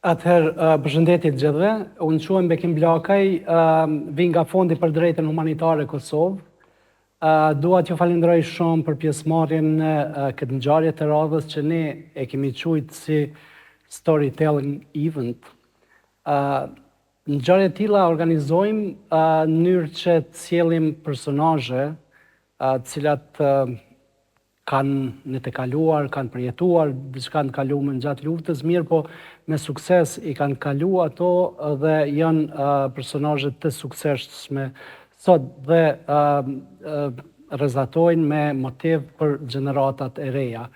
Atëherë, përshëndetje të gjithëve. Unë quhem Bekim Blakaj, vi nga Fondi për Drejtën Humanitare Kosovë. Dua t'ju falenderoj shumë për pjesëmarrjen në këtë ngjarje të radhës që ne e kemi quajtur si storytelling event. Ngjarje të tilla organizojmë në mënyrë që të sjellim personazhe të cilat kanë në të kaluar, kanë përjetuar, diçka në kaluar gjatë luftës, mirë po me sukses i kanë kalu ato dhe janë personazhe të suksesshme sot dhe rrezatojnë me motiv për gjeneratat e reja.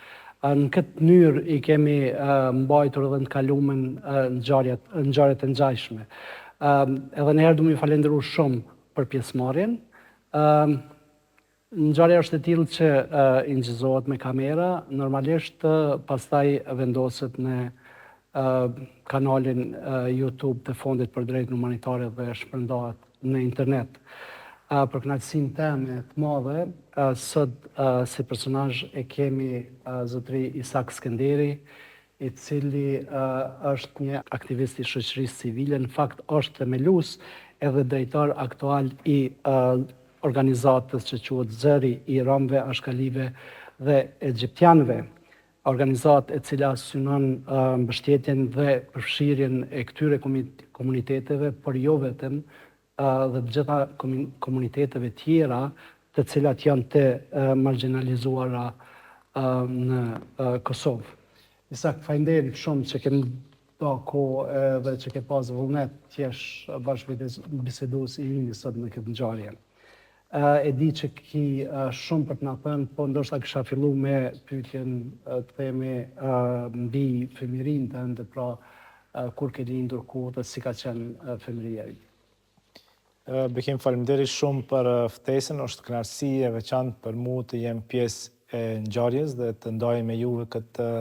Në këtë mënyrë i kemi mbajtur edhe në kalumen ngjarjet e ngjashme. Edhe një herë du më falenderu shumë për pjesëmarrjen. Ngjarja është e tillë që ingjizohet me kamera, normalisht pastaj vendoset në kanalin YouTube të Fondit për Drejtën Humanitare dhe shpërndahet në internet. Për kënaqësinë time të madhe, sot si personazh e kemi zotëri Isak Skënderi, i cili është një aktivist i shoqërisë civile, në fakt është themelues edhe drejtar aktual i organizatës që quhet Zëri i Romëve, Ashkalive dhe Egjiptianëve, organizatë e cila synon mbështetjen dhe përfshirjen e këtyre komuniteteve, por jo vetëm dhe të gjitha komuniteteve tjera të cilat janë të marginalizuara në Kosovë. Isak, faleminderit shumë që kemi do kohë dhe që ke pas vullnet t'jesh bashkëbisedues i imi sot në këtë ngjarje. E di që ki shumë për të na thënë, po ndoshta kisha fillu me pyetjen të themi mbi fëmijërinë tënde, pra kur ke lindur, ku dhe si ka qenë fëmijëria jote. Bekim, faleminderit shumë për ftesën, është kënaqësi e veçantë për mua të jem pjesë e ngjarjes dhe të ndaj me juve këtë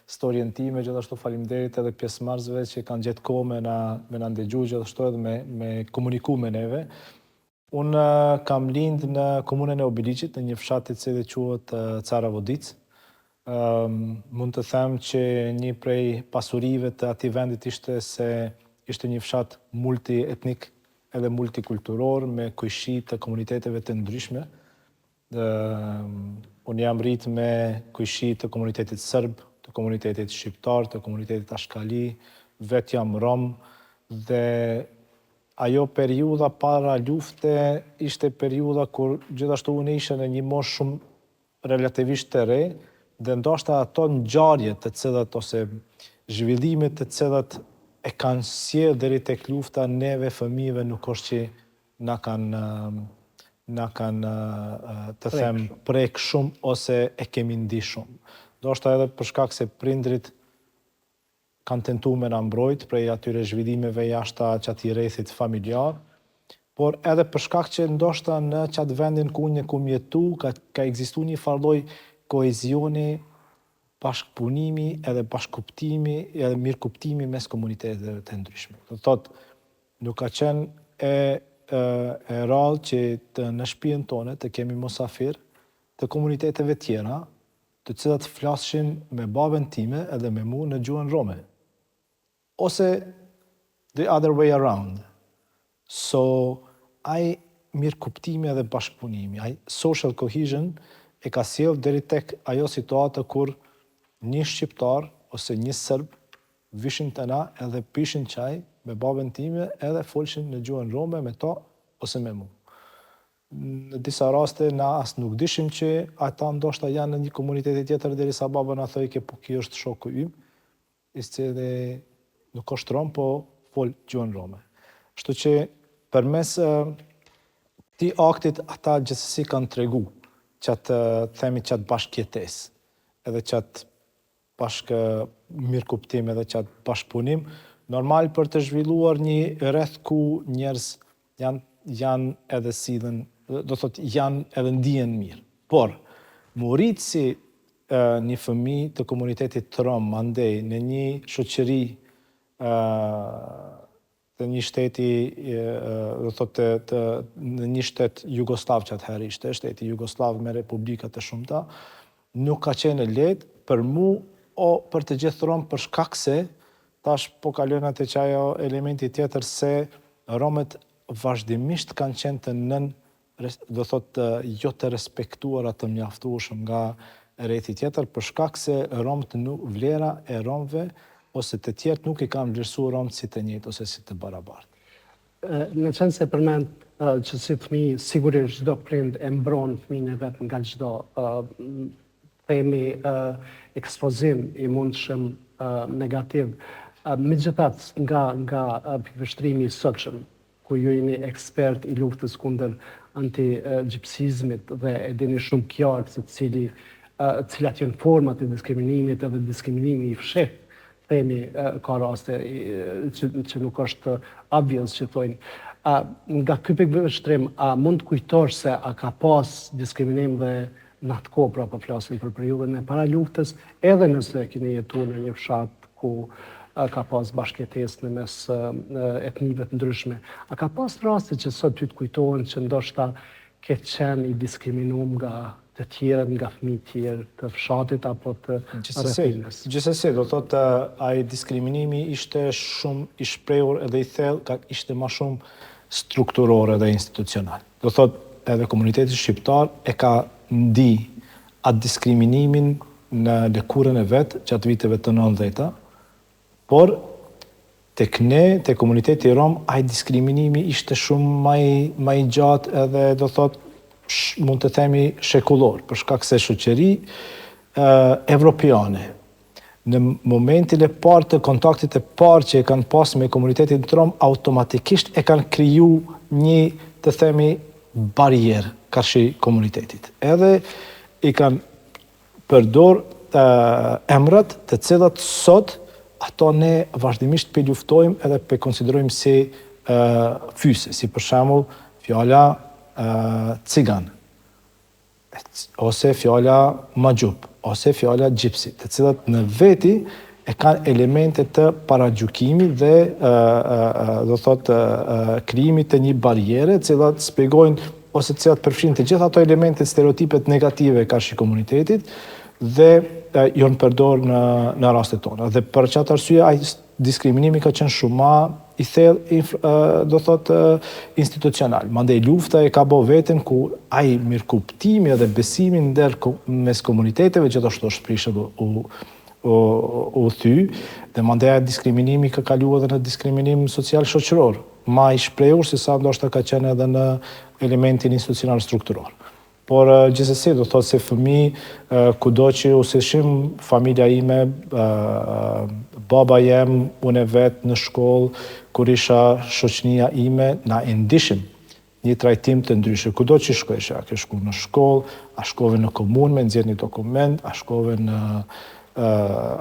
storjen time, gjithashtu faleminderit edhe pjesëmarrësve që kanë gjetë kohë me na ndëgju, gjithashtu edhe me komuniku me neve. Unë kam lind në komunën e Obiliqit, në një fshat i cili quhet Cara Vodic. Mund të them që një prej pasurive të atij vendit ishte se ishte një fshat multietnik edhe multikulturor me kujshi të komuniteteve të ndryshme. Unë jam rrit me kujshi të komunitetit serb, të komunitetit shqiptar, të komunitetit ashkali, vet jam rom dhe ajo periudha para lufte ishte periudha kur gjithashtu unë isha në një moshë shumë relativisht të re dhe ndoshta ato ngjarje të cilat ose zhvillimet të cilat e kanë sjellë deri tek lufta neve fëmijëve nuk është që na kanë të them prek shumë ose e kemi ndi shumë. Ndoshta edhe për shkak se prindrit kanë tentu me na mbrojt prej atyre zhvillimeve jashta qatij rrethit familjar, por edhe për shkak që ndoshta në qatë vendin ku unë kam jetu, ka ekzistuar një farë lloj kohezioni, bashkëpunimi, edhe bashkëkuptimi, edhe mirëkuptimi mes komuniteteve të ndryshme. Do thotë, nuk ka qenë e rrallë që në shtëpinë tonë të kemi mosafir të komuniteteve tjera, të cilat flashin me babën time edhe me mua në gjuhën rome. Ose the other way around. So, ai mirëkuptimi edhe bashkëpunimi, ai social cohesion e ka sjellë deri tek ajo situatë kur një shqiptar ose një serb vishin te na edhe pishin çaj me babën time edhe folshin në gjuhën rome me to ose me mua. Në disa raste na as nuk dishim që ata ndoshta janë në një komunitet tjetër derisa baba na thoi që po ky është shoku im, i cili nuk është rom, po fol gjuhën rome. Kështu që përmes këtij aktit ata gjithsesi kanë tregu qatë bashkëjetesë, edhe qatë bashkë mirëkuptim edhe qatë bashkëpunim, normal për të zhvilluar një rreth ku njerëz janë edhe sillen, do thotë janë edhe ndihen mirë. Por mu rrit si një fëmijë të komunitetit rom, andej në një shoqëri të një shteti, do thotë në një shtet jugoslav që atëherë ishte, shteti jugoslav me republika të shumta, nuk ka qenë lehtë për mua o për të gjithë rom për shkak se tash po kalojnë atë që ajo elementi tjetër se Romet vazhdimisht kanë qenë të do thotë jo të respektuara të mjaftueshëm nga rrethi tjetër, për shkak se vlera e Romëve ose të tjerët nuk i kanë vlerësuar Romët si të njëjtë ose si të barabartë. Në qenë se përmend që si fëmijë, sigurisht çdo prind e mbron fëmijën e vet nga çdo themi ekspozim i mundshëm negativ. Megjithatë, nga vështrimi i sotshëm, ku ju jeni ekspert i luftës kundër anti-gjipsizmit dhe e dini shumë qartë se cilat janë format e diskriminimit edhe diskriminimi i fshehtë, themi ka raste që nuk është obvious që thojnë. Nga ky pikëvështrim, a mund të kujtosh se a ka pas diskriminim dhe në atë kohë, pra po flasim për periudhën e para luftës, edhe nëse keni jetuar në një fshat ku ka pas bashkëjetesë në mes etnive të ndryshme. A ka pas raste që sot ty të kujtohen që ndoshta ke qenë i diskriminuar nga të tjerët, nga fëmijë të tjerë të fshatit apo të rrethinës? Gjithsesi, do thotë ai diskriminimi ishte shumë i shprehur edhe i thellë, ishte më shumë strukturor edhe institucional. Do thotë edhe komuniteti shqiptar e ka ndi atë diskriminimin në lëkurën e vet gjatë viteve të 90-ta, por tek ne, tek komuniteti rom, ai diskriminimi ishte shumë më i gjatë edhe do thotë mund të themi shekullor, për shkak se shoqëri evropiane në momentin e parë të kontaktit e parë që e kanë pas me komunitetin rom, automatikisht e kanë kriju një, të themi, barierë karshi komunitetit. Edhe i kanë përdor emrat të cilat sot ato ne vazhdimisht pe luftojmë edhe pe konsiderojmë si fyse, si për shembull fjala cigan, ose fjala magjup, ose fjala gjipsi, të cilat në veti e kanë elemente të paragjykimit dhe do thotë krijimit të një barriere, të cilat shpjegojnë ose të cilat përfshin të gjitha ato elemente stereotipet negative karshi komunitetit dhe janë përdor në rastet tona. Dhe për çfarë arsye ai diskriminimi ka qenë shumë më i thellë, do thotë institucional. Mandej lufta e ka bë veten ku ai mirëkuptimi dhe besimi ndër mes komuniteteve gjithashtu shprishë u thy, dhe mandej diskriminimi ka kaluar edhe në diskriminim social shoqëror, më i shprehur se sa ndoshta ka qenë edhe në elementin institucional strukturor. Por gjithsesi do thotë se fëmijë kudo që useshim familja ime, baba jem, unë vetë në shkollë, kur isha shoqënia ime, na e ndishim një trajtim të ndryshëm. Kudo që shkojsh, a ke shku në shkollë, a shkove në komunë me nxjerr një dokument, a shkove në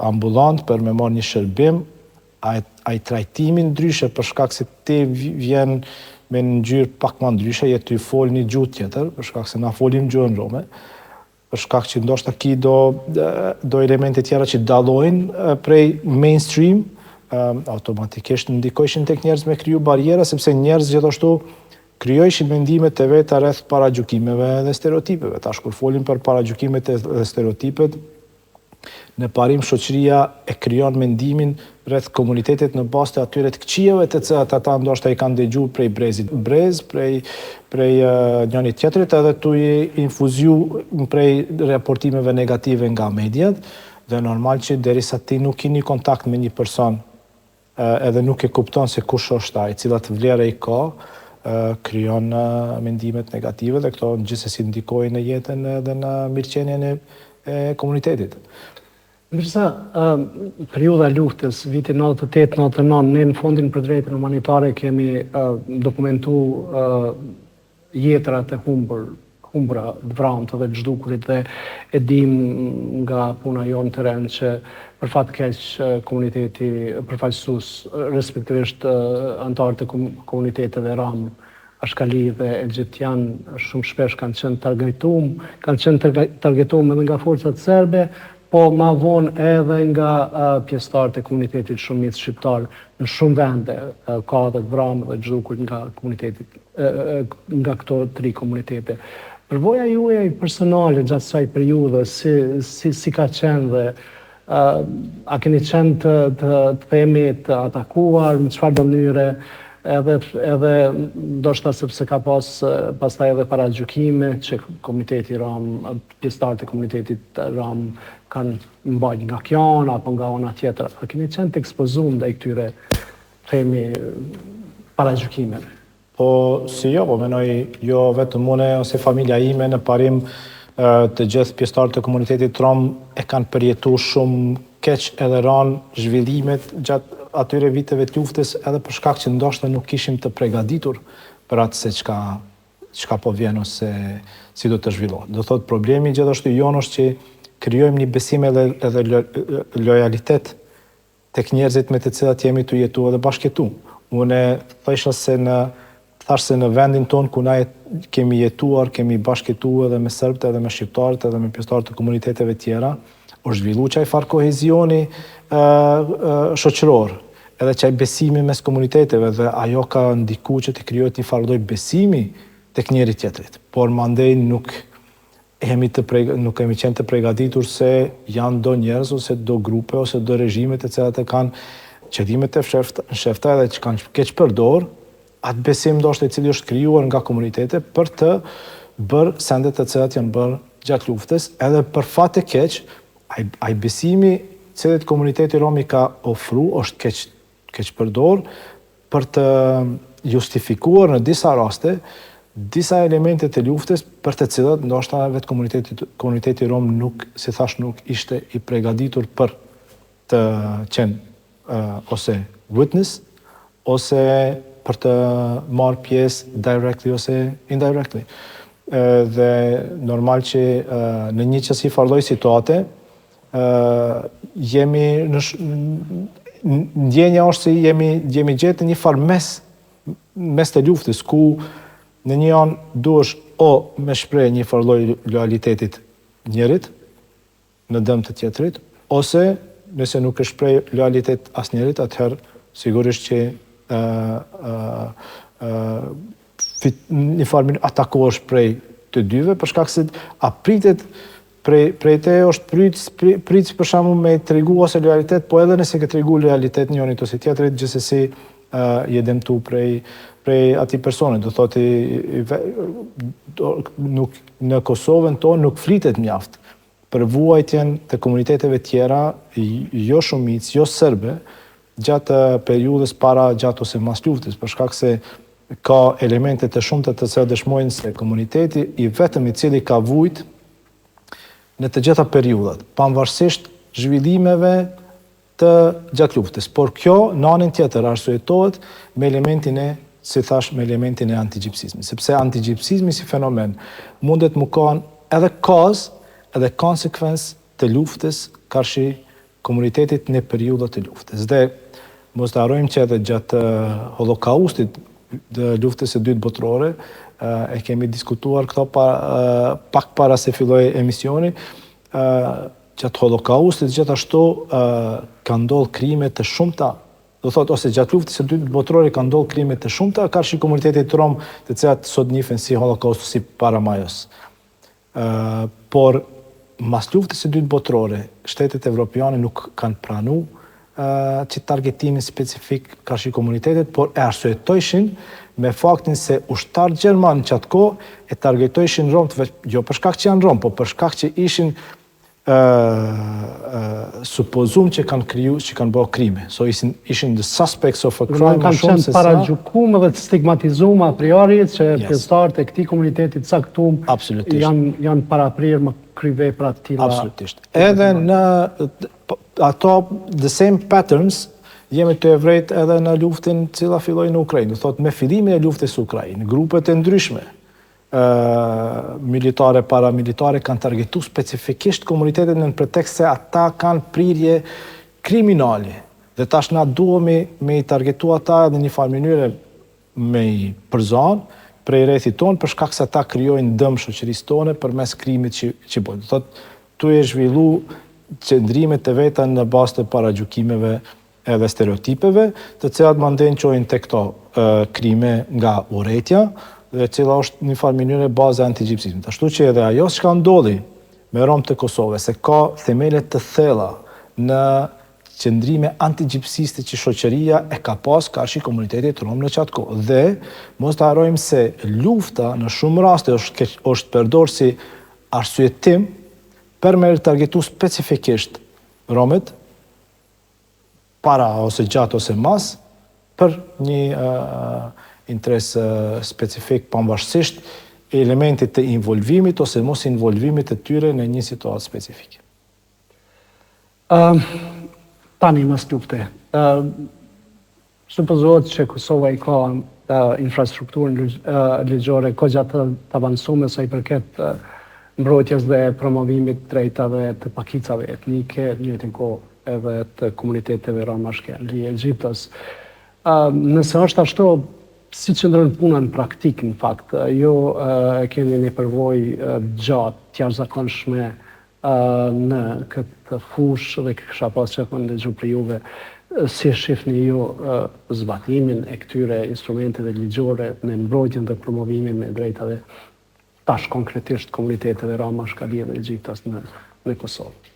ambulant për me marrë një shërbim, ai trajtimi ndryshe për shkak se ti vjen me një ngjyrë pak më ndryshe, jetë të fol një gjuhë tjetër, për shkak se na folim gjuhën rome, për shkak që ndoshta ki do elemente tjera që dallojnë prej mainstream, automatikisht ndikojshin tek njerëz me kriju barriera, sepse njerëz gjithashtu krijojshin mendimet e veta rreth paragjykimeve dhe stereotipeve. Tash kur folim për paragjykimet dhe stereotipet, në parim shoqëria e krijon mendimin rreth komunitetit në bazë të atyre të këqijave të cilat ata ndoshta i kanë dëgjuar prej brezit brez, prej njëri tjetrit, edhe tu i infuziu prej raportimeve negative nga mediat, dhe normal që derisa ti nuk keni kontakt me një person edhe nuk e kupton se kush është ai, cilat vlera i ka, krijon mendimet negative dhe këto gjithsesi ndikojnë në jetën edhe në mirëqenien e komunitetit. Ndërsa periudha e luftës, vitin 98-99, ne në Fondin për Drejtën Humanitare kemi dokumentuar jetrat e humbura të vrarë dhe të zhdukurit, dhe e dim nga puna jonë të rënd që për fat keq komuniteti përfaqësues, respektivisht anëtarët e komuniteteve ram, ashkali dhe egjiptian, shumë shpesh kanë qenë targetuar edhe nga forcat serbe, po ma vonë edhe nga pjesëtarët e komunitetit shumicë shqiptar në shumë vende, ka dhe të vrarë dhe të zhdukur nga komunitetit, nga këto 3 komunitete. Përvoja juaj personale gjatë kësaj periudhe, si ka qenë dhe A keni qenë të themi të atakuar, në çfarë do mënyre, edhe ndoshta sepse ka pastaj edhe paragjykime që komiteti Rom, pjesëtarët e komunitetit Rom kanë mbajtur nga kjo anë apo nga ana tjetër. A keni qenë të ekspozuar ndaj këtyre themi paragjykimeve? Po, si jo, po menoj jo vetëm une ose familja ime në parim të gjithë pjesëtarët të komunitetit Rom e kanë përjetuar shumë keq edhe ranë zhvillimet gjatë atyre viteve të luftës edhe për shkak që ndoshta nuk ishim të përgatitur për atë se çka po vjen ose si do të zhvillohet. Do thotë problemi gjithashtu jonë është që krijojmë një besim edhe lojalitet tek njerëzit me të cilat jemi të jetuar dhe bashkëtu. Unë thosha se në vendin tonë ku na kemi jetuar, kemi bashkëtuar edhe me serbët, edhe me shqiptarët, edhe me pjesëtarët të komuniteteve tjera, është zhvillu qaj farë kohezioni shoqëror, edhe qaj besimi mes komuniteteve dhe ajo ka ndiku që të krijohet një farë lloj besimi tek njëri tjetrit. Por mandej nuk kemi qenë të përgatitur se janë do njerëz ose do grupe ose do regjime të cilat e kanë qëllimet e shefta edhe që kanë keq përdor atë besim ndoshta i cili është krijuar nga komunitete për të bërë sendet të cilat janë bërë gjatë luftës, edhe për fat të keq, ai besimi cilit komuniteti Rom i ka ofru është keq përdor për të justifikuar në disa raste disa elemente të luftës për të cilat ndoshta vetë komuniteti Rom nuk ishte i përgatitur për të qenë ose witness ose për të marrë pjesë directly ose indirectly. Dhe normal që në një qësi farloj situate, ndjenja është se jemi gjetë një farë mes të luftës, ku në një anë duhesh o me shpreh një farloj lojalitetit njerit në dëm të tjetrit, ose nëse nuk e shpreh lojalitet as njerit, atëherë sigurisht që një farë atakohesh prej të dyve, për shkak se apritet prej te është prit për shembull me tregu ose lojalitet, po edhe nëse ke tregu lojalitet njërit ose tjetrit, gjithsesi je dëmtu prej atij personi. Do thotë në Kosovën tonë nuk flitet mjaft për vuajtjen të komuniteteve tjera, jo shumicë, jo serbe, gjatë periudhës para, gjatë ose mas luftës, për shkak se ka elemente të shumta të cilat dëshmojnë se komuniteti i vetëm i cili ka vujt në të gjitha periudhat, pavarësisht zhvillimeve të gjatë luftës. Por kjo në anën tjetër arsyetohet me elementin me elementin e antigjipsizmit, sepse antigjipsizmi si fenomen mundet mu kanë edhe kazë edhe konsekuencë të luftës karshi komunitetit në periudhat të luftës. Dhe mos të harrojmë që edhe gjatë holokaustit dhe luftës së dytë botërore, e kemi diskutuar këto pak para se filloi emisioni, gjatë holokaustit gjithashtu ka ndodhur krime të shumta, do thotë ose gjatë luftës së dytë botërore ka ndodhur krime të shumta karshi komunitetit Rom, të cilat sot njihen si holokaustu si Paramajos. Por mas luftës së dytë botërore, shtetet evropiane nuk kanë pranuar që targetimin specifik karshi komunitetit, por e arsyetojshin me faktin se ushtarët gjerman që atë kohë e targetojshin Romët, jo për shkak që janë Romë, po për shkak që ishin supozum që kanë bërë krime. So ishin the suspects of a crime. Kanë qenë paragjykuar dhe të stigmatizuar a priori që pjesëtarët e këtij komuniteti caktuar janë paraprirë me kryvepra të tilla. Absolutisht. Edhe në ato the same patterns jemi të evrejt edhe në luftën cila filloi në Ukrainë. Do thotë me fillimin e luftës së Ukrainës, grupet e ndryshme militare, paramilitare kanë targetu specifikisht komunitetet në pretekst se ata kanë prirje kriminale. Dhe tash na duhemi me i targetu ata edhe një farë mënyre me i përzan prej rrethit tonë për shkak se ata krijojnë dëm shoqërisë tonë përmes krimit që bën. Do thotë tu e zhvillu qëndrimet të veta në bazë të paragjykimeve edhe stereotipeve, të cilat mandej çojnë tek këto krime nga urrëtia, dhe cila është një farë mënyrë baza e antigjipsizmit. Ashtu që edhe ajo çka ndodhi me Romë të Kosovës, se ka themele të thella në qëndrime antigjipsiste që shoqëria e ka pas karshi komunitetit rom në qatë kohë. Dhe mos të harrojmë se lufta në shumë raste është përdorur si arsyetim për me targetu specifikisht romet, para ose gjatë ose mas, për një interes specifik pavarësisht elementit të involvimit ose mos involvimit të tyre në një situatë specifike. Tani mas lufte. Supozohet që Kosova i ka infrastrukturën ligjore kogja të avancume sa i përket mbrojtjes dhe promovimit drejtave të pakicave etnike, njëjtën kohë edhe të komuniteteve romashke në Egjiptos. Nëse është ashtu, si qëndron puna në praktik, në fakt, jo e keni një përvojë gjatë, të jashtëzakonshme në këtë fush dhe kësha pas që kënë dëgju për juve, si shifni ju zbatimin e këtyre instrumenteve ligjore në mbrojtjen dhe promovimin e drejtave tash konkretisht komuniteteve romashkali dhe Egjiptos në Kosovë.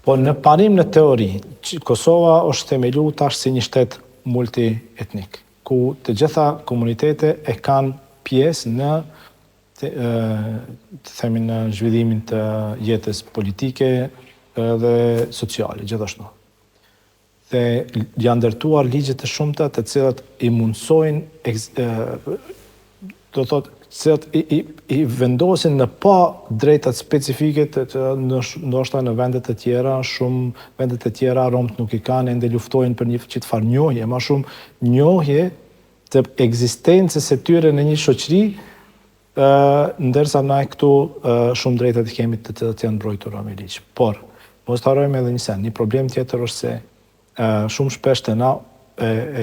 Po në parim në teori, Kosova është themelu tash si një shtet multietnik, ku të gjitha komunitete e kanë pjesë në të themin në zhvillimin të jetës politike dhe sociale, gjithashtu. Dhe janë ndërtuar ligje të shumta të cilat i mundsojnë, do thotë, cilat i vendosin në pa drejtat specifike të ndoshta në vendet të tjera, shumë vendet të tjera romt nuk i kanë, ende luftojnë për një çfarë njohje, më shumë njohje të ekzistencës së tyre në një shoqëri, ndërsa na këtu shumë drejtat i kemi të cilat janë mbrojtura me ligj. Por, mos të harrojmë edhe një sen, një problem tjetër është se shumë shpesh të na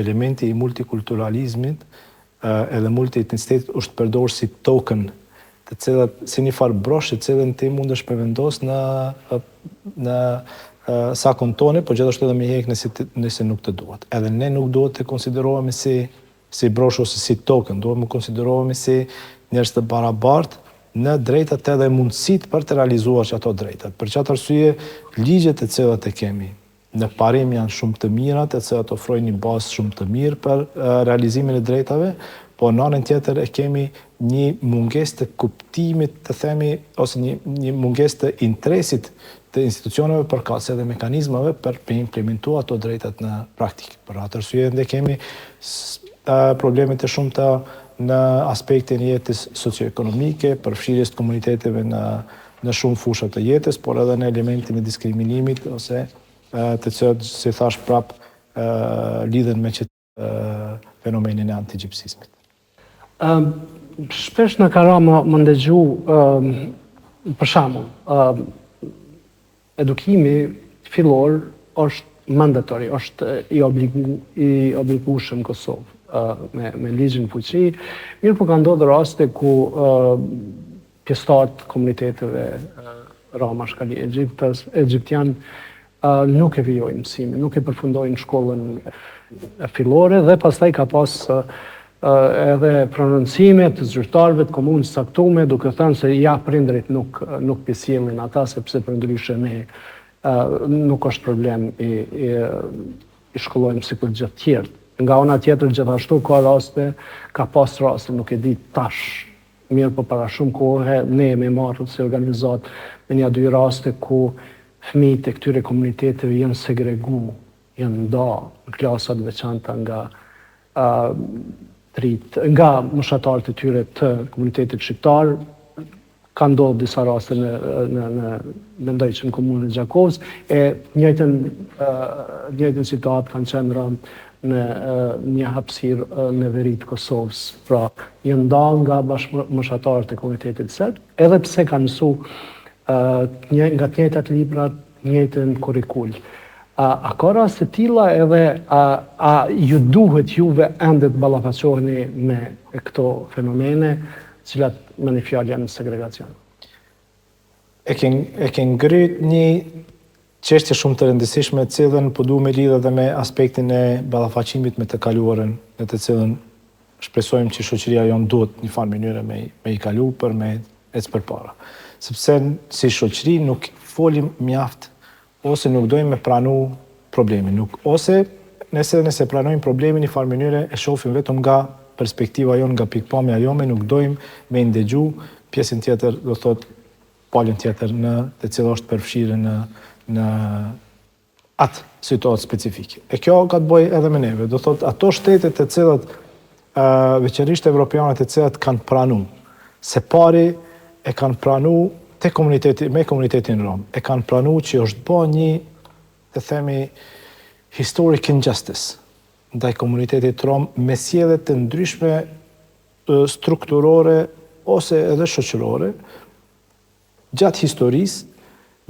elementi i multikulturalizmit edhe multietnicitetit është përdorur si token, të cilat si një farë brosh, të cilën ti mundesh me vendos në sakon tone, por gjithashtu edhe me hek nëse nuk të duhet. Edhe ne nuk duhet të konsiderohemi si brosh ose si token, duhet të konsiderohemi si njerëz të barabartë në drejtat edhe mundësit për të realizuar që ato drejtat. Për qatë arsye, ligjet e cilat e kemi në parim janë shumë të mira, të cilat ofrojnë një bazë shumë të mirë për realizimin e drejtave, po në anën tjetër e kemi një mungesë të kuptimit, të themi, ose një mungesë të interesit të institucioneve përkatëse dhe mekanizmave për implementuar ato drejtat në praktikë. Për atë arsye ende kemi problemet e shumta në aspektin e jetës socioekonomike, përfshirjes të komuniteteve në shumë fusha të jetës, por edhe në elementin e diskriminimit, ose të cilat, si thash prap, lidhen me fenomenin e antigjipsizmit. Shpesh në ka ra më ndëgju, për shembull, edukimi fillor është mandatori, është i obligueshëm Kosovë me ligjin fuqi, mirë po ka ndodhur raste ku pjesëtarët komuniteteve romashkali egjiptian nuk e vijojnë mësimin, nuk e përfundojnë shkollën fillore dhe pastaj ka pas edhe prononcime të zyrtarëve të komunës saktume, duke thënë se ja prindrit nuk pjesjellin ata sepse përndryshe ne nuk është problem i shkollojmë si për gjithë tjerë. Nga ona tjetër gjithashtu ka pas raste, nuk e di tash, mirë po para shumë kohë, ne jemi marrë si organizat me një dy raste ku fëmijët e këtyre komuniteteve janë segregu, janë nda në klasat veçanta nga moshatarët e tyre të komunitetit shqiptar. Ka ndodhur disa raste mendoj që në komunën e Gjakovës, e njëjtën situatë kanë qenë në një hapësirë në veri të Kosovës. Pra, janë nda nga bashkëmoshatarët e komunitetit serb, edhe pse kanë mësu nga të njëjtat librat, njëjtën kurrikull. A ka raste tilla edhe a ju duhet juve ende të ballafaqoheni me këto fenomene, cilat me një fjalë janë segregacion? E ke ngrit një çështje shumë të rëndësishme, të cilën po du me lidhë edhe me aspektin e ballafaqimit me të kaluarën, në të cilën shpresojmë që shoqëria jonë duhet një farë mënyre me i kalu për me ecë përpara. Sepse si shoqëri nuk folim mjaft ose nuk dojmë me pranu problemin. Ose nëse pranojmë problemin në farë mënyre e shohim vetëm nga perspektiva jonë, nga pikpamja jone, nuk dojmë me ndëgju pjesën tjetër, do thot palën tjetër të cilë është përfshirë në atë situatë specifike. E kjo ka të bëjë edhe me neve. Do thot ato shtetet të cilat veçanërisht evropiane të cilat kanë pranu, se pari e kanë pranu me komunitetin rom, e kanë pranu që është bë një, të themi, historic injustice ndaj komunitetit rom me sjellje të ndryshme strukturore ose edhe shoqërore gjatë historisë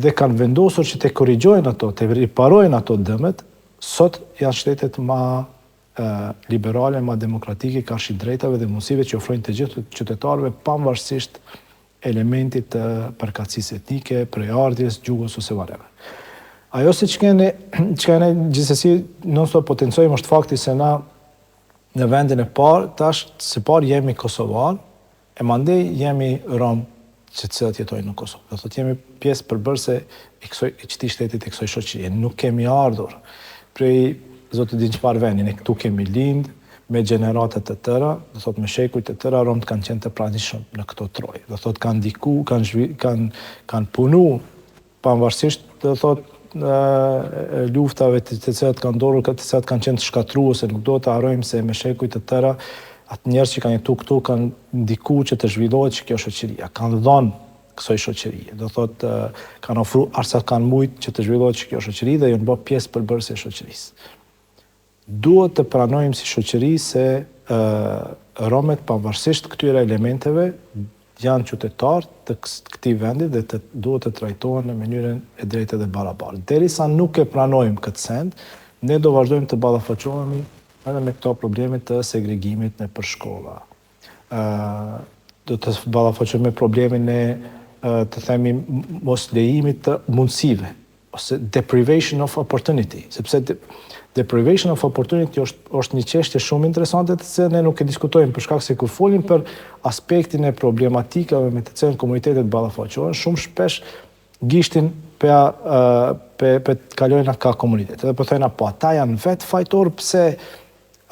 dhe kanë vendosur që të korrigjojnë ato, të riparojnë ato dëmet, sot janë shtetet ma liberale, ma demokratike, karshi drejtave dhe mundësive që ofrojnë të gjithë qytetarëve pavarësisht elementit të përkatësisë etnike, prejardhjes, gjuhës ose whatever. Ajo që kene gjithsesi non-stop potencojmë është fakti se na në vendin e parë, tash së parë jemi Kosovar, e mandej jemi Rom që cilat jetojnë në Kosovë. Do thotë jemi pjesë përbërëse e këtij shtetit e kësaj shoqërie. Nuk kemi ardhur prej zotë di çfarë vendi, ne këtu kemi lind me gjenerate të tëra, do thotë me shekuj të tëra, Romt kanë qenë të pranishëm në këto troje. Do thotë kanë ndiku, kanë punu pavarësisht, do thotë luftave të cilat kanë ndodhur, të cilat kanë qenë të shkatruese, nuk do të harrojmë se me shekuj të tëra atë njerëz që kanë jetu këtu kanë ndikuar që të zhvillohet kjo shoqëria, kanë dhënë kësaj shoqërie. Do thotë kanë ofruar arsa kanë mujt që të zhvillohet kjo shoqëri dhe janë bërë pjesë përbërëse e shoqërisë. Duhet të pranojmë si shoqëri se romet pavarësisht këtyre elementeve janë qytetarë të këtij vendi dhe duhet të trajtohen në mënyrën e drejtë dhe barabartë. Derisa nuk e pranojmë këtë send, ne do vazhdojmë të ballafaqohemi edhe me këto probleme të segregimit nëpër shkolla. Do të ballafaqohemi me problemin e të themi mos lejimit të mundësive ose deprivation of opportunity, sepse deprivation of opportunity është një çështje shumë interesante të cilën ne nuk e diskutojmë për shkak se kur folim për aspektin e problematikave me të cilën komunitetet ballafaqohen, shumë shpesh gishtin pe kalojnë ka komunitet. Edhe po thënë po ata janë vetë fajtor pse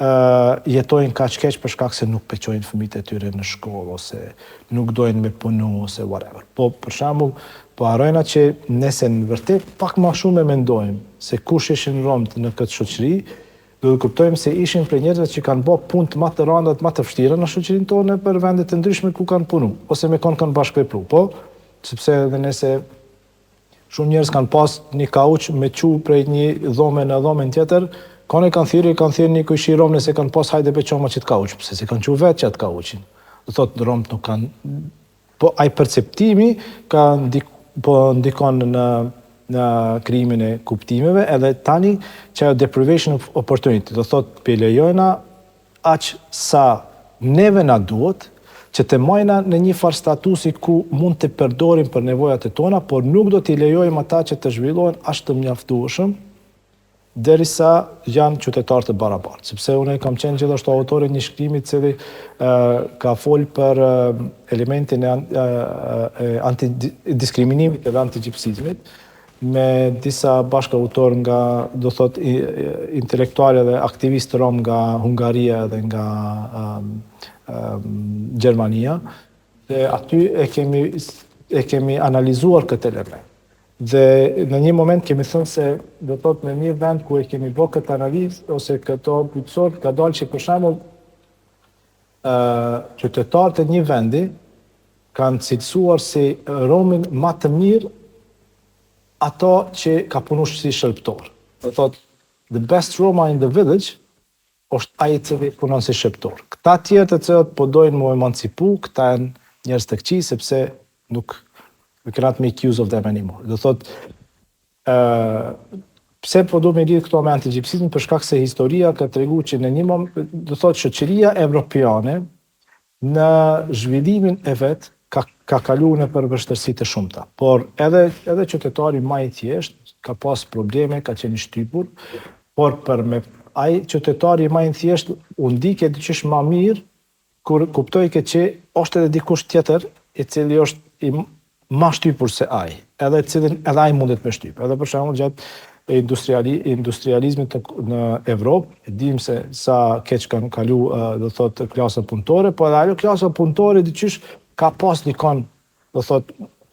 jetojnë kaq keq për shkak se nuk peqojnë fëmijët e tyre në shkollë ose nuk dojnë me punu ose whatever. Po për shembull, po harrojna që nëse në vërtet pak më shumë e mendojmë se kush ishin romt në këtë shoqëri, do të kuptojmë se ishin prej njerëzve që kanë bërë punë më të rënda, më të vështira në shoqërinë tonë për vende të ndryshme ku kanë punu ose me kon kanë bashkëvepruar. Po, sepse edhe nëse shumë njerëz kanë pas një kauç me çu prej një dhome në dhomen tjetër, kanë thirrë një kush i rom nëse kanë pas hajde be çoma çit kauç, pse se kanë çu vetë çat kauçin. Do thotë romt nuk kanë, po ai perceptimi ka ndikon në krijimin e kuptimeve, edhe tani që ajo deprivation of opportunity, do thotë pe lejojna aq sa neve na duhet që të majna në një farë statusi ku mund të përdorim për nevojat e tona, por nuk do t'i lejojmë ata që të zhvillohen aq të mjaftueshëm derisa janë qytetarë të barabartë. Sepse unë kam qenë gjithashtu autori një shkrimi i cili ka fol për elementin e antidiskriminimit dhe antigjipsizmit me disa bashkëautor nga, do thot, intelektuale dhe aktivistë rom nga Hungaria dhe nga Gjermania. Dhe aty e kemi analizuar këtë element. Dhe në një moment kemi thënë se do thot në një vend ku e kemi bërë këtë analizë ose këto pyetësor ka dalë që për shembull qytetarët e një vendi kanë cilësuar si romin më të mirë ato që ka punuar si shërbëtor. Do thot the best Roma in the village është ai i cili punon si shërbëtor. Këta tjerë të cilët po dojnë mu emancipu, këta janë njerëz të këqij sepse nuk we cannot make use of them anymore. Do thot, pse po do me lidh këto me antigjipsizmin, për shkak se historia ka treguar që në një moment, do thot, shoqëria evropiane në zhvillimin e vet ka kaluar nëpër vështirësi të shumta. Por edhe qytetari më i thjeshtë ka pas probleme, ka qenë i shtypur, por për me ai qytetari më i thjeshtë u ndike diçish më mirë kur kuptoi që është edhe dikush tjetër i cili është ma shtypur se ai, edhe cilin edhe ai mundet me shtyp. Edhe për shembull gjatë industrializmit në Evropë, e dim se sa keq kanë kalu, do thot, klasa punëtore, po edhe ajo klasa punëtore dyqysh ka pas një kon, do thot,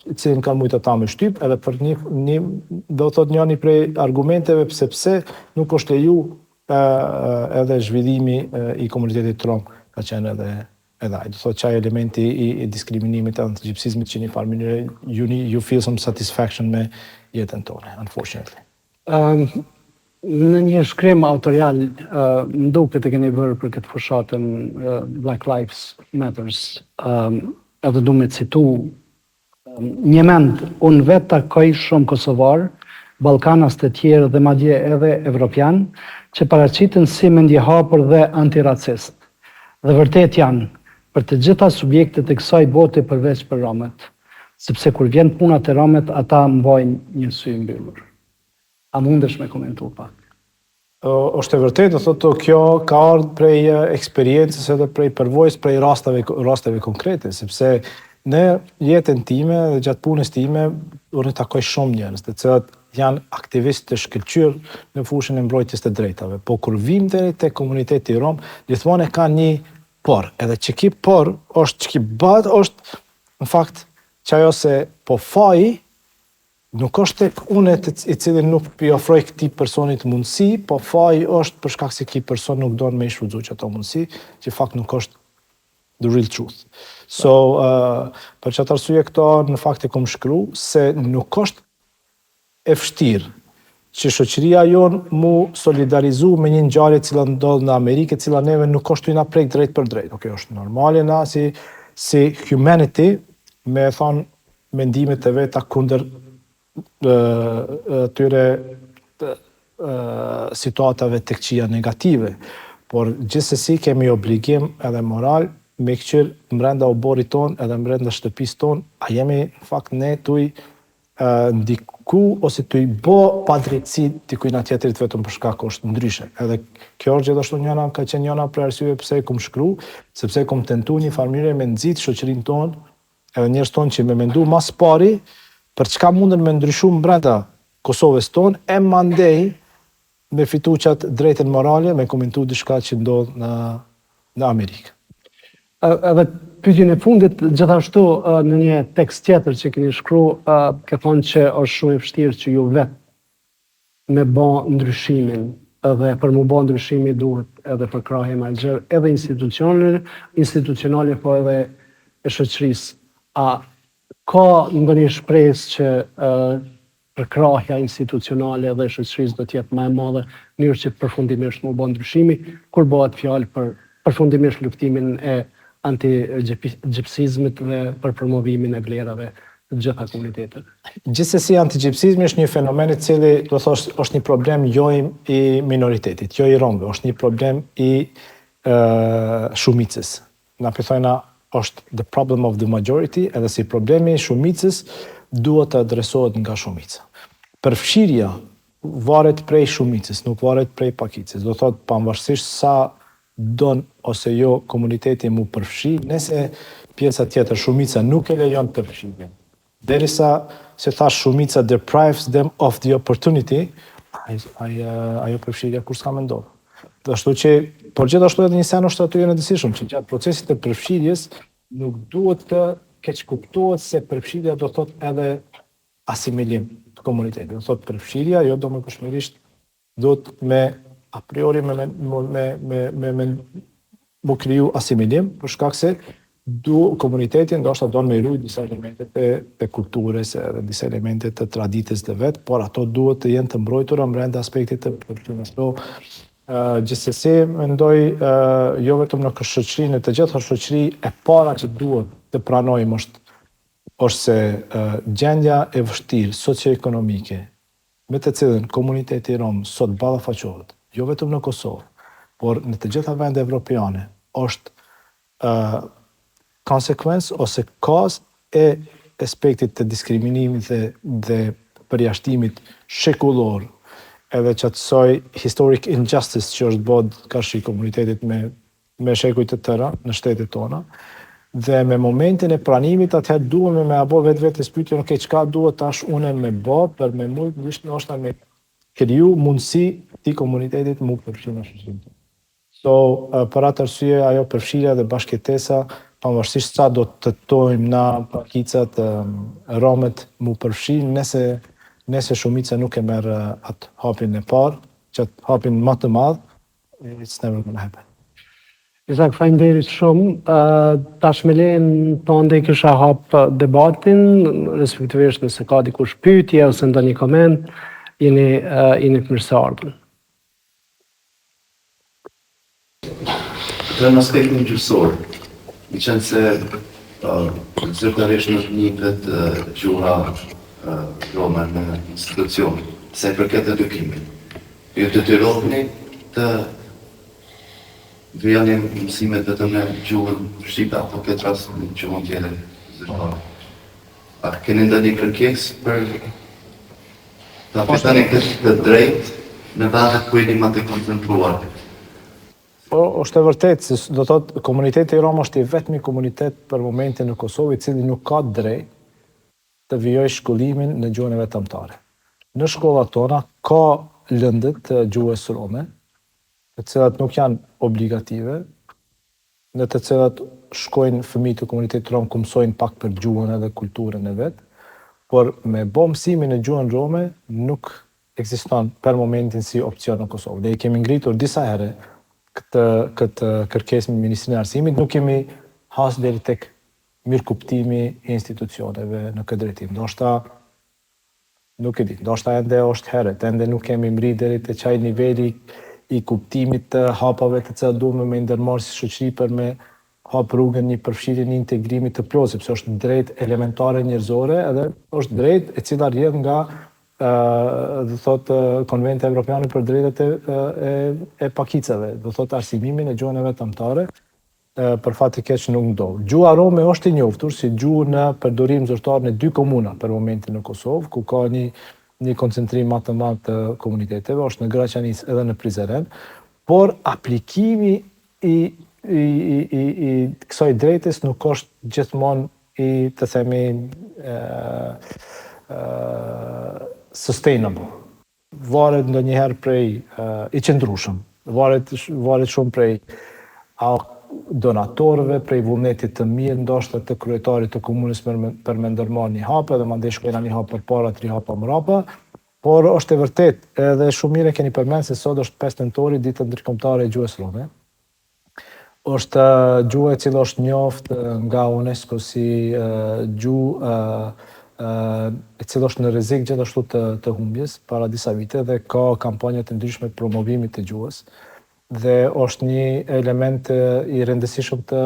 cilin kanë mujtë ata me shtyp, edhe për do thot, njëri prej argumenteve pse nuk është leju edhe zhvillimi i komunitetit rom ka qenë edhe ai. Do thot qaj elementi i diskriminimit edhe të gjipsizmit që një farë mënyrë you feel some satisfaction me jetën tonë, unfortunately. Në një shkrim autorial, më duket e keni bërë për këtë fushatën Black Lives Matters, edhe du me citu, një mend, unë vetë takoj shumë Kosovar, Ballkanas të tjerë dhe madje edhe Evropian, që paraqiten si mendje hapur dhe antiracist. Dhe vërtet janë për të gjitha subjektet e kësaj bote përveç për romet, sepse kur vjen puna te romet, ata mbajnë një sy mbyllur. A mundesh me komentu pak? Është e vërtetë, do thotë kjo ka ardhur prej eksperiencës edhe prej përvojës, prej rasteve konkrete, sepse në jetën time dhe gjatë punës time unë takoj shumë njerëz, të cilët janë aktivistë të shkëlqyer në fushën e mbrojtjes të drejtave. Po kur vim deri te komuniteti rom, gjithmonë ka një por, edhe që ki por është që ki bëhet është në fakt që ajo se po faji nuk është tek unë i cili nuk i ofroj këtij personit mundësi, po faji është për shkak se ky person nuk don me i shfrytzuar ato mundësi, që fakt nuk është the real truth. So, për çfarë arsye këto në fakt e kam shkruar se nuk është e vështirë që shoqëria jonë mu solidarizu me një ngjarje cila ndodh në Amerikë, cila neve nuk është na prek drejt për drejt. Okej, është normale na si humanity me thon mendimet e veta kundër tyre situatave tek qia negative, por gjithsesi kemi obligim edhe moral me këqyr mbrenda oborit ton edhe mbrenda shtëpisë ton, a jemi në fakt ne tuj ndiku ose të i bo padrejtësi dikujt tjetrit vetëm për shkak është ndryshe. Edhe kjo është gjithashtu ka qenë njëra prej arsyeve pse e kam shkruar, sepse kam tentuar një farë mënyre me nxit shoqërinë tonë, edhe njerëz tonë që me mendu mas pari për çka munden me ndryshu brenda Kosovës tonë, e mandej me fitu qatë drejtën morale, me komentu diçka që ndodh në Amerikë. Edhe pyetjen e fundit, gjithashtu në një tekst tjetër që keni shkruar, ke thonë që është shumë e vështirë që ju vetë me bë ndryshimin, edhe për mu bë ndryshimi duhet edhe përkrahje më e gjerë, edhe institucionale, po edhe e shoqërisë. A ka ndonjë shpresë që përkrahja institucionale dhe shoqërisë do të jetë më e madhe në mënyrë që përfundimisht mu bë ndryshimi, kur bëhet fjalë për përfundimisht luftimin e anti-gjipsizmit dhe për promovimin e vlerave të gjitha komunitetet. Gjithsesi anti-gjipsizmi është një fenomen i cili do thosh është një problem jo i minoritetit, jo i romëve, është një problem i shumicës. Na thojna është the problem of the majority, edhe si problemi i shumicës duhet të adresohet nga shumica. Përfshirja varet prej shumicës, nuk varet prej pakicës. Do thotë pavarësisht sa don ose jo komuniteti mu përfshi, nëse pjesa tjetër shumica nuk e lejon përfshirjen. Derisa se thash shumica deprives them of the opportunity, ajo përfshirja kur s'ka me ndodhur. Por gjithashtu edhe një sen është aty e rëndësishëm, që gjatë procesit të përfshirjes nuk duhet të keq kuptohet se përfshirja do thot edhe asimilim të komunitetit. Do thot përfshirja, jo do më përshmirisht, do të me a priori me kriju asimilim, për shkak se komuniteti ndoshta don me ruajt disa elemente të kulturës edhe disa elemente të traditës të vet, por ato duhet të jenë të mbrojtura brenda aspektit të përfshirjes. Gjithsesi mendoj jo vetëm në shoqërinë, të gjitha shoqëri e para që duhet të pranojmë është se gjendja e vështirë socioekonomike me të cilën komuniteti rom sot ballafaqohet, jo vetëm në Kosovë, por në të gjitha vendet evropiane, është konsekuencë ose kazë e aspektit të diskriminimit dhe përjashtimit shekullor, edhe që atësoj historic injustice që është bod kërshi komunitetit me shekujt të tëra në shtetet tona, Dhe me momentin e pranimit, atëherë duhemi me abo vetë pyetjen, okay, çka duhet tash unë me bë për me ndoshta me kriju mundësi ti komunitetit mu përfshi në shoqërinë. So, për atë arsye, ajo përfshirja dhe bashkëtesa, pavarësisht sa do të tojmë na pakicat romet mu përfshi, nëse shumica nuk e merr atë hapin e parë, që atë hapin më të madh, it's never gonna happen. Isak, faleminderit shumë. Tash me lejen tënde kisha hap debatin, respektivisht nëse ka dikush pyetje ose ndonjë koment, jeni të mirëseardhur. Në aspektin gjyqësor, i qenë se zyrtarisht nuk njihet gjuha rome në institucion, se i përket edukimit. Ju detyroheni të vjeni mësimet vetëm në gjuhën shqipe apo këtë rast në gjuhën tjetër zyrtare. A keni ndonjë kërkesë për ta fitoni këtë drejtë në vendet ku jeni më të koncentruar? Po, është e vërtet, se do thotë komuniteti i Rom është i vetmi komunitet për momentin në Kosovë i cili nuk ka drejt të vijojë shkollimin në gjuhën e vet kombëtare. Në shkollat tona ka lëndët të gjuhës rome, të cilat nuk janë obligative, në të cilat shkojnë fëmijët të komunitetit rom ku mësojnë pak për gjuhën edhe kulturën e vet, por me bë mësimin e gjuhën rome nuk ekziston për momentin si opcion në Kosovë. Dhe i kemi ngritur disa herë këtë kërkesë me Ministrinë e Arsimit, nuk kemi hasë deri tek mirëkuptimi i institucioneve në këtë drejtim. Ndoshta nuk e di, ndoshta ende është herët, ende nuk kemi mri deri te çaj niveli i kuptimit të hapave të cilat duhet me ndërmarrë si shoqëri për me hap rrugën një përfshirje një integrimi të plotë, sepse është drejt elementare njerëzore edhe është drejt e cila rrjedh nga do thotë Konventi Evropian për drejtat e pakicave, do thotë arsimimin e gjuhën e vet kombëtare, për fat të keq nuk ndodh. Gjuha rome është e njohur si gjuhë në përdorim zyrtar në 2 komuna për momentin në Kosovë, ku ka një koncentrim më të madh të komuniteteve, është në Graçanis edhe në Prizren, por aplikimi i kësaj drejtës nuk është gjithmonë i të themi sustainable. Varet ndonjëherë prej i qëndrueshëm, varet shumë prej donatorëve, prej vullnetit të mirë, ndoshta të kryetarit të komunës për me ndërmarrë një hap, edhe mandej shkojnë një hap përpara, 3 hapa më rapa, por është e vërtet, edhe shumë mirë keni përmend se sot është 5 nëntori, ditë ndërkombëtare e gjuhës rome. Është gjuhë e cila është njohur nga UNESCO si gjuhë e cila është në rrezik gjithashtu të humbjes para disa vite dhe ka kampanja të ndryshme promovimit të gjuhës dhe është një element i rëndësishëm të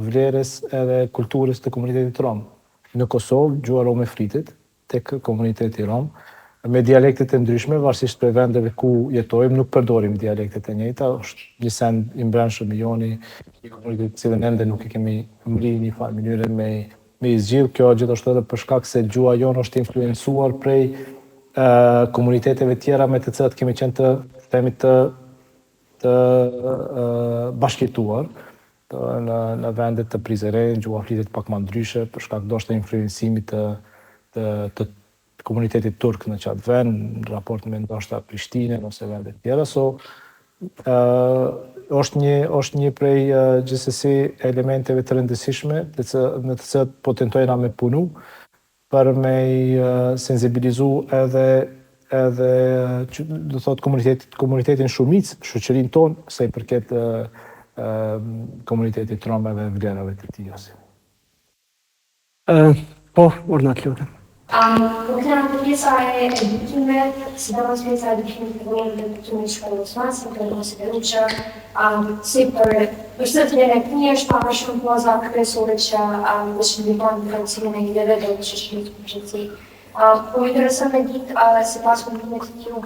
vlerës edhe kulturës të komunitetit rom. Në Kosovë gjuha rome fritet tek komuniteti rom me dialektet e ndryshme, varësisht prej vendeve ku jetojmë, nuk përdorim dialektet e njëjta, është një send i mbrëmshëm i joni, një komunitet të cilën ende nuk e kemi mri një farë mënyre me i zgjidh. Kjo gjithashtu edhe për shkak se gjuha jonë është influencuar prej komuniteteve tjera me të cilat kemi qenë të bashkëtuar në vendet të Prizren, gjuha flitet pak më ndryshe për shkak ndoshta influencimit të komunitetit turk në qatë vend, në raport me ndoshta Prishtinën ose vendet tjera. Është një prej gjithsesi elementeve të rëndësishme në të cilat po tentojna me punu për me sensibilizu edhe do thot komunitetin shumicë, shoqërinë tonë sa i përket komunitetit rom dhe vlerave të tij. Po, urnat lutem. Po këna të pjesa e edukimit, si do mos pjesa e edukimit të gojnë dhe edukimit shkollës masë, të konsideru që si për sëtërin e kënjesh, pa më shumë poza kresore që dhe shëndikon në funksionin e ideve dhe që shëndikon në përgjithsi. Po më interesën me ditë, si pas kombinit të ju,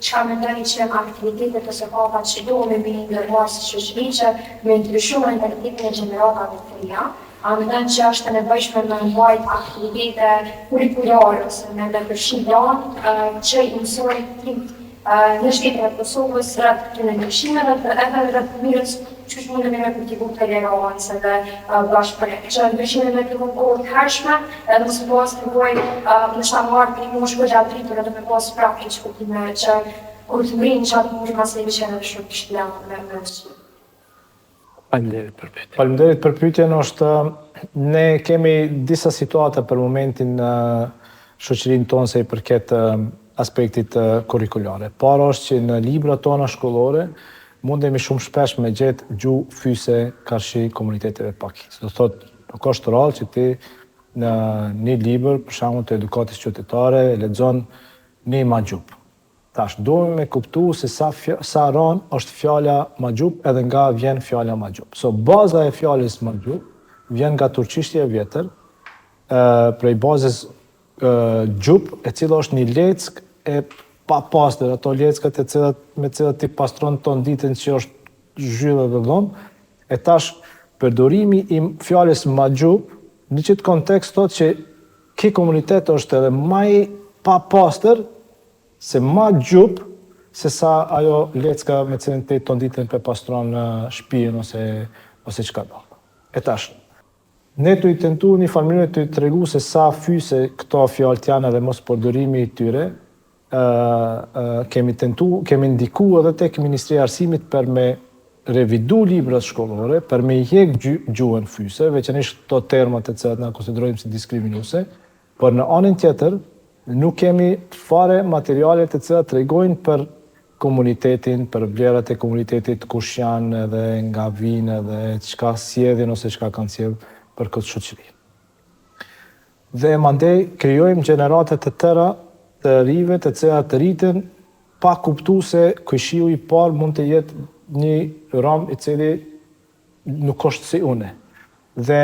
që mendoni që aktivitetet ose hapa që do me bëni ndërmarë si shoqëri që me ndryshu mentalitetin e gjeneratave të reja, mendon që është e nevojshme me mbajt aktivitete kurikulare ose me përfshi lanë që i mësojnë në shtetin e Kosovës rreth këtyre ndryshimeve edhe rreth mënyrës që mundemi me kultivu tolerancë dhe bashkëpunim. Që ndryshimet me këto kohë të hershme, edhe së pas tregojnë në shtamar për një moshë gjatë rritur edhe me pas praktikë kuptime që kur të mrinë që atë mundë masë që edhe shumë kështëllanë me mësë. Faleminderit për pyetje. Faleminderit për pyetjen. Ne kemi disa situata për momentin në shoqërinë tonë se i përket aspektit kurrikulare. Para është që në librat tona shkollore mundemi shumë shpesh me gjetë gjuhë fyse karshi komuniteteve pakisë. Do thotë, nuk është rrallë që ti në një libër, për shembull të edukatës qytetare, e lexon një maxhup. Tash, duhem me kuptu se sa ran është fjala maxhup edhe nga vjen fjala maxhup. Baza e fjalës maxhup vjen nga turqishtja e vjetër, prej bazës gjup, e cila është një leckë e pa pastër, ato leckat me cilat ti pastron ton ditën që është zhyllë dhe dhomë, e tash përdorimi i fjalës maxhup në qëtë kontekst thotë që ki komunitet është edhe maj pa pastër se ma gjup se sa ajo lecka me cilën ti ton ditën pe pastron në shtëpinë ose çka do. E tash, ne të i tentu një farmënyrë të i tregu se sa fyse këto fjalët janë edhe mos përdorimi i tyre, kemi ndiku edhe tek Ministria e Arsimit për me revidu librat shkollore, për me i hjek gjuhën fyse, veçanërisht këto termat e cilat na konsiderojmë si diskriminuese, por në anën tjetër nuk kemi fare materialet e cilat tregojnë për komunitetin, për vlerat e komunitetit, kush janë edhe nga vinë edhe çka sjellin ose çka kanë sjell për këtë shoqëri. Dhe mandej krijojmë gjenerata të tëra të rive të cilat rriten pa kuptuar se këshilli i parë mund të jetë një rom i cili nuk është si une. Dhe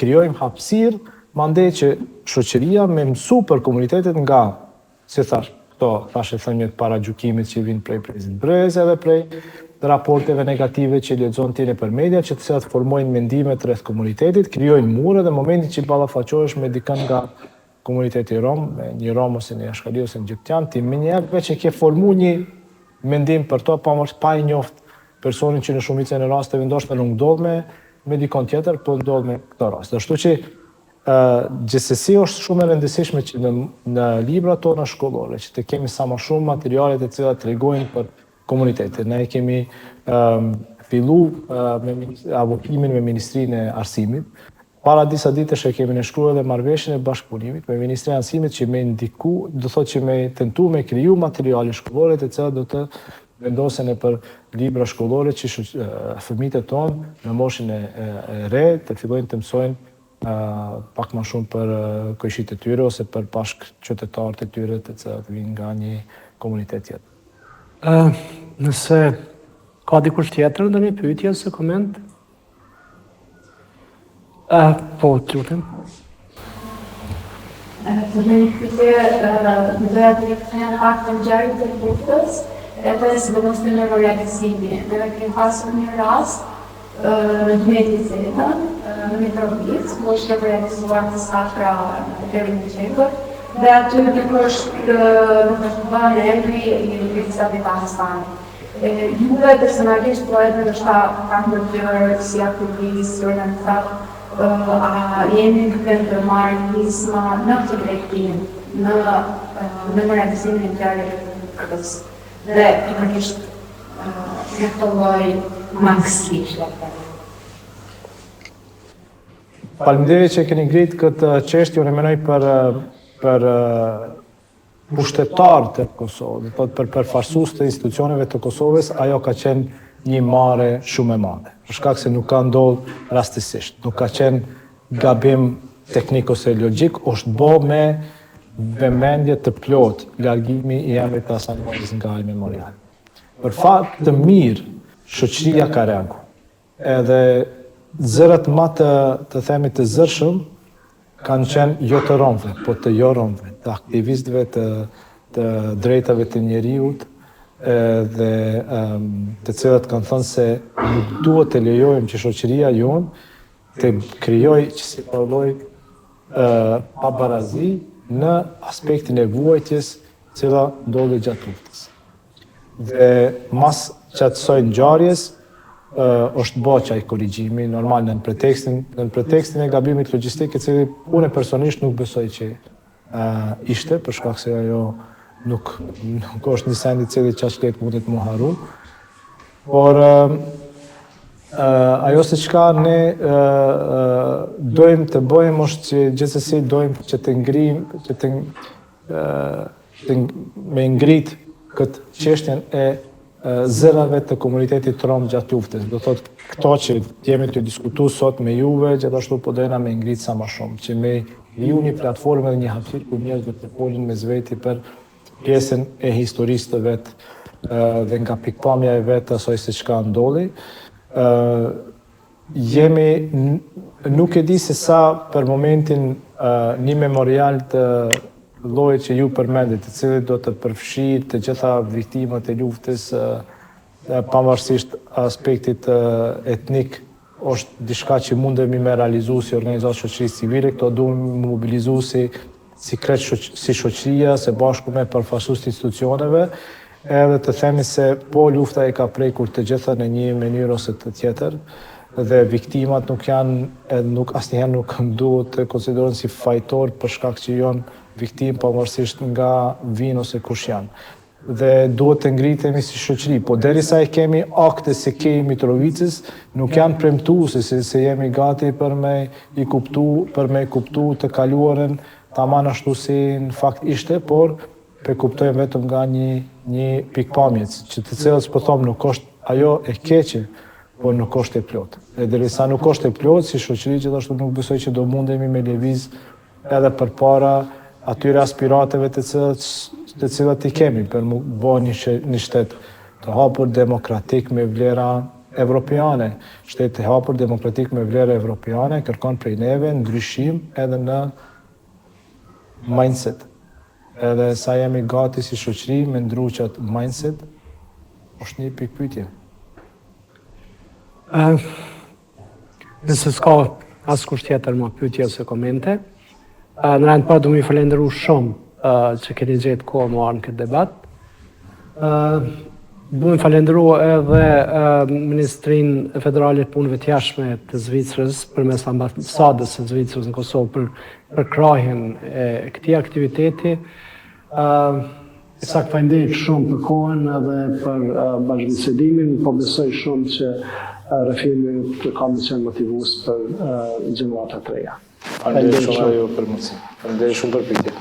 krijojmë hapësirë mandej që shoqëria me mësu për komunitetet nga, si thash, thashe thënjët para gjukimit që vinë prej prezit brez edhe prej raporteve negative që lexon ti nëpër media, që të cilat formojnë mendimet rreth komunitetit, krijojnë mure dhe momentin që ballafaqohesh me dikën nga komuniteti rom, me një rom ose një ashkali ose një egyptian, ti më njëherë veç e ke formu një mendim për to, pa i njoft personin që në shumicën e rasteve ndoshta nuk ndodh me dikon tjetër, po ndodh me këto raste. Ashtu që gjithsesi është shumë e rëndësishme që në librat tona shkollore që të kemi sa më shumë materiale të cilat tregojnë për komunitetin. Ne kemi fillu avokimin me Ministrinë e Arsimit. Para disa ditësh e kemi nënshkruar edhe marrëveshjen e bashkëpunimit me Ministrinë e Arsimit që me ndiku, do thotë që me tentu me kriju materiale shkollore të cilat do të vendosen për libra shkollore që fëmijët e tonë në moshën e re të fillojnë të mësojnë pak më shumë për këshit e tyre ose për bashk qytetarët e tyre të cilat vinë nga një komunitet tjetër. Nëse ka dikush tjetër ndonjë pyetje ose koment? Po, lutem. Të një pyetje, më doja të një pak të ngjarjet e luftës, edhe sidomos në realizimi. Ne kemi pasur një rast në 2020, në Mitrovic, ku është realizuar në sakra në deri në qepër, dhe aty nuk është bërë emri i Universitetit të Pakistanit. Juve personalisht po edhe ndoshta kanë ndërhyrë si aktivist, si organizator, a jeni duke të marrë nisma në këtë drejtim, në realizimin e ngjarjeve të luftës. Dhe pikërisht në këtë lloj maksimisht. Faleminderit që keni ngritë këtë çështje, unë mendoj për pushtetarët e Kosovës, për përfaqësues të institucioneve të Kosovës, ajo ka qenë një marrë shumë e madhe. Për shkak se nuk ka ndodhur rastisisht, nuk ka qenë gabim teknik ose logjik, është bë me vëmendje të plot largimi i emrit të Hasan Muhajdis nga ai memorial. Për fat të mirë, shoqëria ka reaguar. Edhe zërat më të themi të zërshëm kanë qenë jo të romëve, po të jo romëve, të aktivistëve të drejtave të njeriut dhe të cilat kanë thënë se nuk duhet të lejojmë që shoqëria jonë të krijojë që si parlaj pabarazi në aspektin e vuajtjes cila ndodhi gjatë luftës. Dhe mas qatësoj ngjarjes, është bërë qaj korrigjimi, normal në pretekstin e gabimit logjistik, i cili unë personisht nuk besoj që ishte, për shkak se ajo nuk është një send i cili qaq lehtë mundet mu harru. Por ajo se çka ne dojmë të bëjmë është që gjithsesi dojmë që të ngrijmë, me ngrit këtë çështjen e zërave të komunitetit rom gjatë luftës. Do thotë këto që jemi të diskutu sot me juve, gjithashtu po dojna me ngrit sa më shumë, që me ju një platformë dhe një hapësirë ku njerëzit të folin me zveti për pjesën e historisë të vetë dhe nga pikpamja e vetë asoj se çka ndodhi. Nuk e di se sa për momentin një memorial të llojit që ju përmendit, i cili do të përfshijë të gjitha viktimat e luftës, pavarësisht aspektit etnik, është diçka që mundemi me realizu si organizatë shoqërisë civile, këto duhem mobilizu si shoqëria, se bashku me përfaqësues të institucioneve, edhe të themi se po lufta e ka prekur të gjitha në një mënyrë ose të tjetër, dhe viktimat nuk asnjëherë nuk duhet të konsiderohen si fajtor për shkak që janë viktim pavarësisht nga vinë ose kush janë. Dhe duhet të ngritemi si shoqëri, po derisa e kemi akte se kej Mitrovicës, nuk janë premtuese se jemi gati për me kuptu të kaluarën taman ashtu si në fakt ishte, por pe kuptojmë vetëm nga një pikpamje, që të cilës po them nuk është ajo e keqe, por nuk është e plot. E derisa nuk është e plot, si shoqëri gjithashtu nuk besoj që do mundemi me lëviz edhe përpara atyre aspirateve të cilat i kemi për mu bërë një shtet të hapur demokratik me vlera evropiane. Shteti të hapur demokratik me vlera evropiane kërkon prej neve ndryshim edhe në mindset. Edhe sa jemi gati si shoqëri me ndru qatë mindset, është një pikpyetje. Nëse s'ka askush tjetër më pyetje ose komente, në rand parë du mi falenderu shumë që keni gjetë kohë më arë në këtë debat. Du mi falenderu edhe Ministrinë Federale të Punëve të Jashtme të Zvicrës përmes ambasadës së Zvicrës në Kosovë për krahjen e këtij aktiviteti. Sakt falenderit shumë për kohën edhe për bashkëbisedimin, po besoj shumë që Rafimi të ka më qenë motivues për gjenerata të reja. Faleminderit shumë për mundësi. Faleminderit shumë për pyetje.